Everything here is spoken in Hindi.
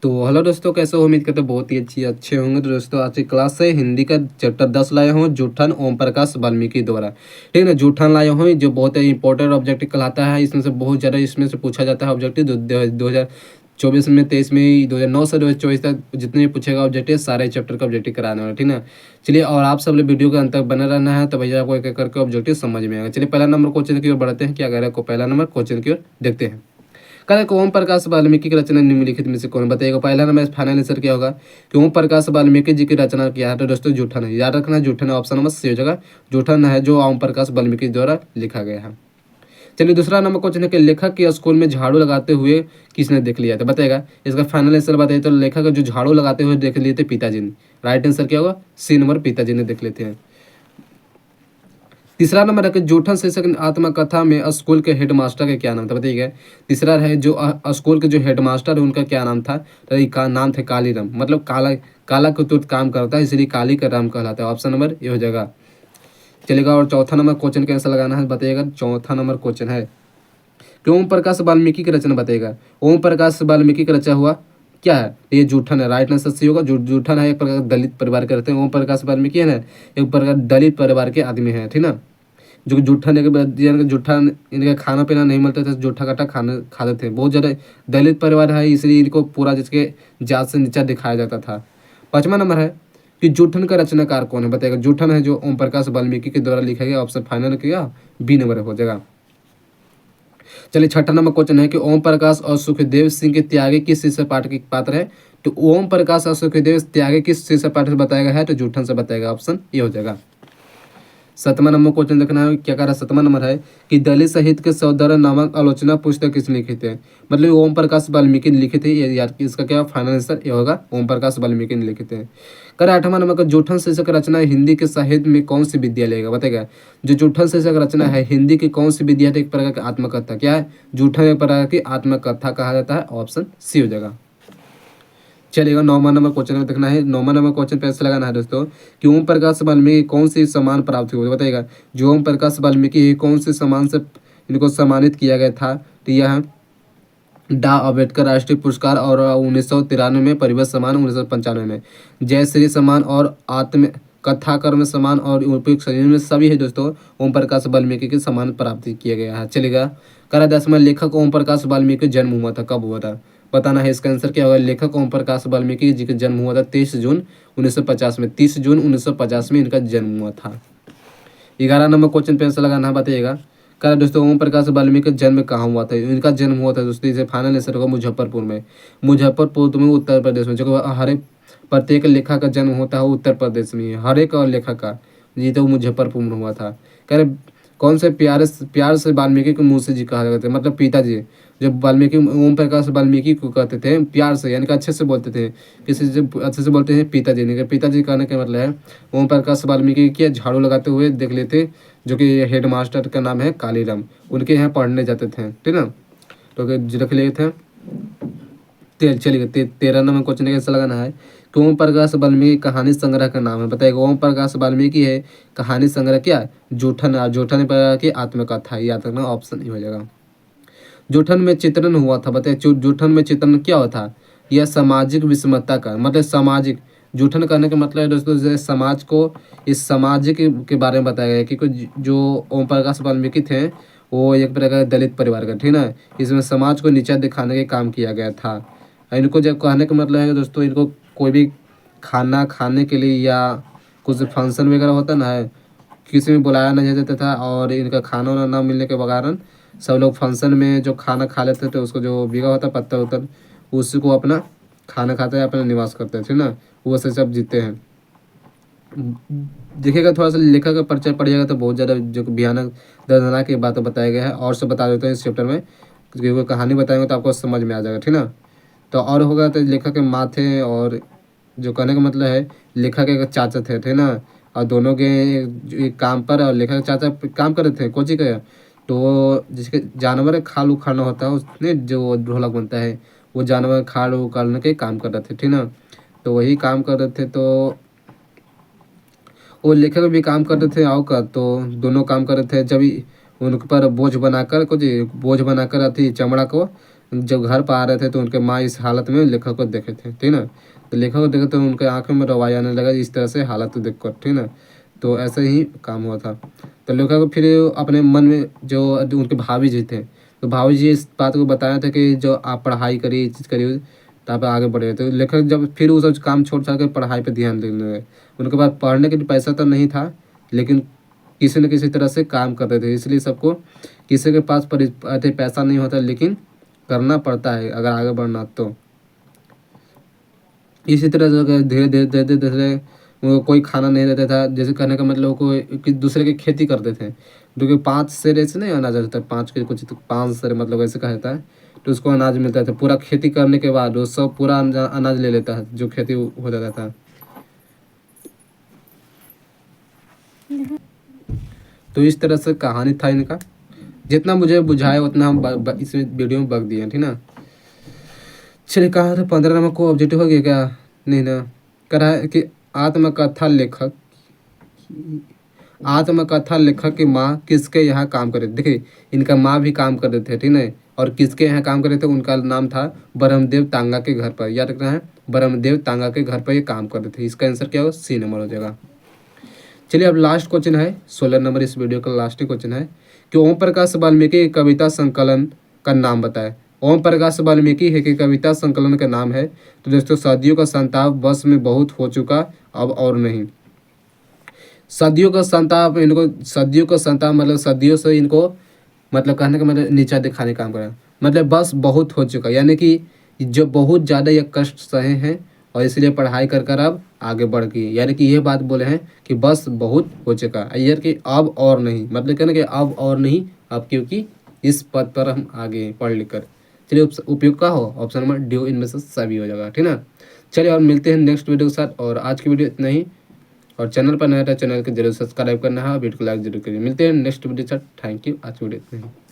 तो हेलो दोस्तों, कैसे हो? उम्मीद करते बहुत ही अच्छे होंगे। तो दोस्तों, आज की क्लास से हिंदी का चैप्टर 10 लाया हूँ, जूठन ओम प्रकाश वाल्मीकि द्वारा। ठीक है ना। जूठन लाया हूँ जो बहुत ही इंपॉर्टेंट ऑब्जेक्टिव कहलाता है। इसमें से बहुत ज़्यादा इसमें से पूछा जाता है ऑब्जेक्टिव। 2024 में, 23 में, 2009 से 2024 तक जितने भी पूछेगा ऑब्जेक्टिव, सारे चैप्टर का ऑब्जेक्टिव कराने वाला। ठीक है ना। चलिए, और आप सब लोग वीडियो के अंत तक बने रहना है, तो भैया आपको एक एक करके ऑब्जेक्टिव समझ में आएगा। चलिए, पहला नंबर क्वेश्चन की ओर बढ़ते हैं। क्या कह रहा है को पहला नंबर क्वेश्चन की ओर देखते हैं। कल ओम प्रकाश वाल्मीकि की रचना निम्नलिखित में से कौन बताइएगा। पहला नंबर फाइनल आंसर क्या होगा कि ओम प्रकाश वाल्मीकि जी की रचना किया है। तो दोस्तों, जूठन है, याद रखना। जूठन है, ऑप्शन नंबर सी हो जाएगा। जूठन है जो ओम प्रकाश वाल्मीकि द्वारा लिखा गया है। चलिए, दूसरा नंबर क्वेश्चन है कि लेखक के स्कूल में झाड़ू लगाते हुए किसने देख लिया था, बताएगा। इसका फाइनल आंसर बताइए। तो लेखक जो झाड़ू लगाते हुए देख लिए थे, पिताजी ने। राइट आंसर क्या होगा? सी नंबर, पिताजी ने देख लेते हैं। तीसरा नंबर है कि जूठन शीर्षक आत्मकथा में स्कूल के हेडमास्टर का क्या नाम था, बताइएगा। तीसरा है जो स्कूल के जो हेडमास्टर है उनका क्या नाम था। तो इसका नाम था कालीराम। मतलब काला काला कुतुत काम करता है, इसलिए काली का राम कहलाता है। ऑप्शन नंबर ये हो जाएगा। चलेगा। और चौथा नंबर क्वेश्चन कैसे लगाना है बताइएगा। चौथा नंबर क्वेश्चन है कि ओम प्रकाश वाल्मीकि की रचना बताइएगा। ओम प्रकाश वाल्मीकि का रचा हुआ क्या है? ये जूठन है। राइट आंसर सी होगा। जूठन है एक प्रकार दलित परिवार के रहते हैं। ओम प्रकाश वाल्मीकि है ना, एक प्रकार दलित परिवार के आदमी है। ठीक ना। जो जूठा ने के बाद जूठा इनका खाना पीना नहीं मिलता था, जूठा काटा खाना खाते थे। बहुत ज़्यादा दलित परिवार है, इसलिए इनको पूरा जिसके जात से नीचा दिखाया जाता था। पांचवा नंबर है कि जूठन का रचनाकार कौन है, बताएगा। जूठन है जो ओम प्रकाश वाल्मीकि के द्वारा लिखा गया। ऑप्शन फाइनल किया, बी नंबर हो जाएगा। चलिए, छठा नंबर क्वेश्चन है कि ओम प्रकाश और सुखदेव सिंह के त्यागी किस शीर्षक पाठ के पात्र है। तो ओम प्रकाश और सुखदेव त्यागी किस शीर्षक पाठ से बताया गया है। तो जूठन से बताएगा। ऑप्शन ये हो जाएगा। सतमा नंबर क्वेश्चन देखना है। क्या कह रहा है? सतमा नंबर है कि दलित साहित्य के सौंदर्य नामक आलोचना पुस्तक किसने लिखी थे। मतलब ओम प्रकाश वाल्मीकि ने लिखे थे। ये याद कि इसका क्या फाइनल आंसर ये होगा। ओम प्रकाश वाल्मीकि ने लिखे थे। कर आठवां नंबर का जूठन शीर्षक रचना हिंदी के साहित्य में कौन सी विद्या लेगा, बताएगा। जो जूठन शीर्षक रचना है हिंदी की कौन सी विद्या है? एक प्रकार की आत्मकथा। क्या है? जूठन एक प्रकार की आत्मकथा कहा जाता है। ऑप्शन सी हो जाएगा। चलेगा। नौवां नंबर क्वेश्चन में देखना है। नौवां नंबर क्वेश्चन पे ऐसे लगाना है दोस्तों कि ओम प्रकाश वाल्मीकि कौन सी सम्मान प्राप्त हुई, बताइएगा। जो ओम प्रकाश वाल्मीकि कौन से सम्मान से इनको सम्मानित किया गया था। तो यह डा अम्बेडकर राष्ट्रीय पुरस्कार और 1993 में परिवेश सम्मान, 1995 में जयश्री सम्मान और आत्म कथाकर्म सम्मान और उपयुक्त संयोजन में सभी है दोस्तों ओम प्रकाश वाल्मीकि के सम्मान प्राप्त किया गया है। चलेगा। करा 10वां लेखक ओम प्रकाश वाल्मीकि का जन्म हुआ था, कब हुआ था बताना है। इसका आंसर क्या होगा? लेखक ओम प्रकाश वाल्मीकि जी का जन्म हुआ था 30 जून 1950 में। 30 जून 1950 में इनका जन्म हुआ था। 11 नंबर क्वेश्चन पे आंसर लगाना बताइएगा। कहा दोस्तों ओम प्रकाश वाल्मीकि का जन्म कहाँ हुआ था। इनका जन्म हुआ था दोस्तों, इसे फाइनल आंसर होगा मुजफ्फरपुर में। मुजफ्फरपुर में उत्तर प्रदेश में। जो हर एक प्रत्येक लेखक का जन्म होता है उत्तर प्रदेश में, हर एक और लेखक का। ये तो मुजफ्फरपुर में हुआ था। कह रहे कौन से प्यार से वाल्मीकि को मुंशी जी कहा जाता है, मतलब पिताजी। जब वाल्मीकि ओम प्रकाश वाल्मीकि को कहते थे प्यार से, यानी कि अच्छे से बोलते थे। किसी से अच्छे से बोलते हैं पिताजी ने। पिताजी कहने का मतलब है ओम प्रकाश वाल्मीकि के झाड़ू लगाते हुए देख लेते, जो कि हेड मास्टर का नाम है कालीराम। उनके यहाँ पढ़ने जाते थे। ठीक ना। तो रख लिए थे। चलिए, 13 नंबर क्वेश्चन कैसे लगाना है कि ओम प्रकाश वाल्मीकि कहानी संग्रह का नाम है, बताइएगा। ओम प्रकाश वाल्मीकि है कहानी संग्रह क्या है? जूठन। जूठन प्रकार की आत्मकथा, याद रखना। ऑप्शन हो जाएगा। जूठन में चित्रण हुआ था, बताइए। जूठन में चित्रण क्या हुआ था? यह सामाजिक विषमता का, मतलब सामाजिक। जूठन करने का मतलब है दोस्तों जैसे समाज को, इस समाज के बारे में बताया गया क्योंकि जो ओम प्रकाश वाल्मीकि थे वो एक प्रकार दलित परिवार का, ठीक ना। इसमें समाज को नीचा दिखाने का काम किया गया था। इनको जब कहने का मतलब है दोस्तों, इनको कोई भी खाना खाने के लिए या कुछ फंक्शन वगैरह होता ना है, किसी में बुलाया नहीं जाता था। और इनका खाना वाना ना मिलने के कारण सब लोग फंक्शन में जो खाना खा लेते थे, उसको जो भीगा होता पत्थर उत्तर, उसी को अपना खाना खाते हैं, अपना निवास करते थे ना। वो से सब जीते हैं। देखिएगा, थोड़ा सा लेखक का परिचय पढ़िएगा तो बहुत ज़्यादा जो भयानक दर्दनाक की बातें बताया गया है। और सब बता देते हैं इस चैप्टर में, क्योंकि वो कहानी बताएंगे तो आपको समझ में आ जाएगा। ठीक ना। तो और होगा तो लेखक के माँ थे, और जो कहने का मतलब है लेखक के चाचा थे, थे ना। और दोनों के एक काम पर, और लेखक के चाचा काम कर रहे थे कोची का। तो जिसके जानवर खाल उखाड़ना होता है, उसने जो ढोलक बनता है वो जानवर खाल उखाड़ने के काम कर रहे थे। ठीक ना। तो वही काम कर रहे थे। तो वो लेखक भी काम कर रहे थे आओ का, तो दोनों काम कर रहे थे। जब उन पर बोझ बनाकर कुछ बोझ बनाकर अथी चमड़ा को जब घर पर आ रहे थे तो उनके माँ इस हालत में लेखक को देखे थे, ठीक ना। तो लेखक को देखे तो उनके आंखों में रवाई आने लगा इस तरह से हालत देख कर, ठीक ना। तो ऐसे ही काम हुआ था। तो लेखक को फिर अपने मन में जो उनके भाभी जी थे, तो भाभी जी इस बात को बताया था कि जो आप पढ़ाई करिए, चीज़ करिए, तो आप आगे बढ़े। तो लेखक जब फिर वो सब काम छोड़ छाड़ के पढ़ाई पे ध्यान देने लगे। उनके पास पढ़ने के लिए पैसा तो नहीं था, लेकिन किसी न किसी तरह से काम करते थे। इसलिए सबको, किसी के पास पैसा नहीं होता, लेकिन करना पड़ता है अगर आगे बढ़ना तो। इसी तरह से धीरे धीरे धीरे धीरे वो कोई खाना नहीं रहता था। जैसे कहने का मतलब को कि दूसरे की खेती करते थे, जो कि 5 सेर ऐसे नहीं अनाज रहता है, 5 के कुछ तो 5 सेर मतलब ऐसे कहा जाता है। तो उसको अनाज मिलता था। पूरा खेती करने के बाद वो सब पूरा अनाज ले लेता है जो खेती हो जाता था। तो इस तरह से कहानी था इनका। जितना मुझे बुझाया उतना हम इस वीडियो में बक दिए, ठीक ना। चलिए, कहा था 15 नंबर को ऑब्जेक्टिव हो गया क्या? नहीं ना। कह रहा है कि आत्मकथा लेखक आत्मकथा लेखक की माँ किसके यहाँ काम करते थे। देखिए, इनका माँ भी काम करते थे, ठीक है। और किसके यहाँ काम करते थे, उनका नाम था ब्रह्मदेव तांगा के घर पर। याद रखना है, ब्रह्मदेव तांगा के घर पर ये काम करते थे। इसका आंसर क्या होगा? सी नंबर हो जाएगा। चलिए, अब लास्ट क्वेश्चन है, 16 नंबर इस वीडियो का लास्ट क्वेश्चन है कि ओम प्रकाश वाल्मीकि की कविता संकलन का नाम बताए। ओम प्रकाश वाल्मीकि है कि कविता संकलन का नाम है। तो दोस्तों, सदियों का संताप बस में बहुत हो चुका, अब और नहीं। सदियों का संताप, इनको सदियों का संताप मतलब सदियों से इनको, मतलब कहने का मतलब नीचा दिखाने का काम करा, मतलब बस बहुत हो चुका, यानी कि जो बहुत ज़्यादा ये कष्ट सहे हैं और इसलिए पढ़ाई कर कर अब आगे बढ़ गई। यानी कि ये बात बोले हैं कि बस बहुत हो चुका, यार कि अब और नहीं, मतलब कहना कि अब और नहीं, अब क्योंकि इस पद पर हम आगे हैं पढ़ लिख कर। चलिए, उपयोग का हो ऑप्शन नंबर डी इनमें से सभी हो जाएगा, ठीक ना। चलिए, और मिलते हैं नेक्स्ट वीडियो के साथ। और आज की वीडियो इतना ही। और चैनल पर नया था, चैनल को जरूर सब्सक्राइब करना है और वीडियो को लाइक जरूर करिए। मिलते हैं नेक्स्ट वीडियो के साथ। Thank you. आज की वीडियो इतना ही।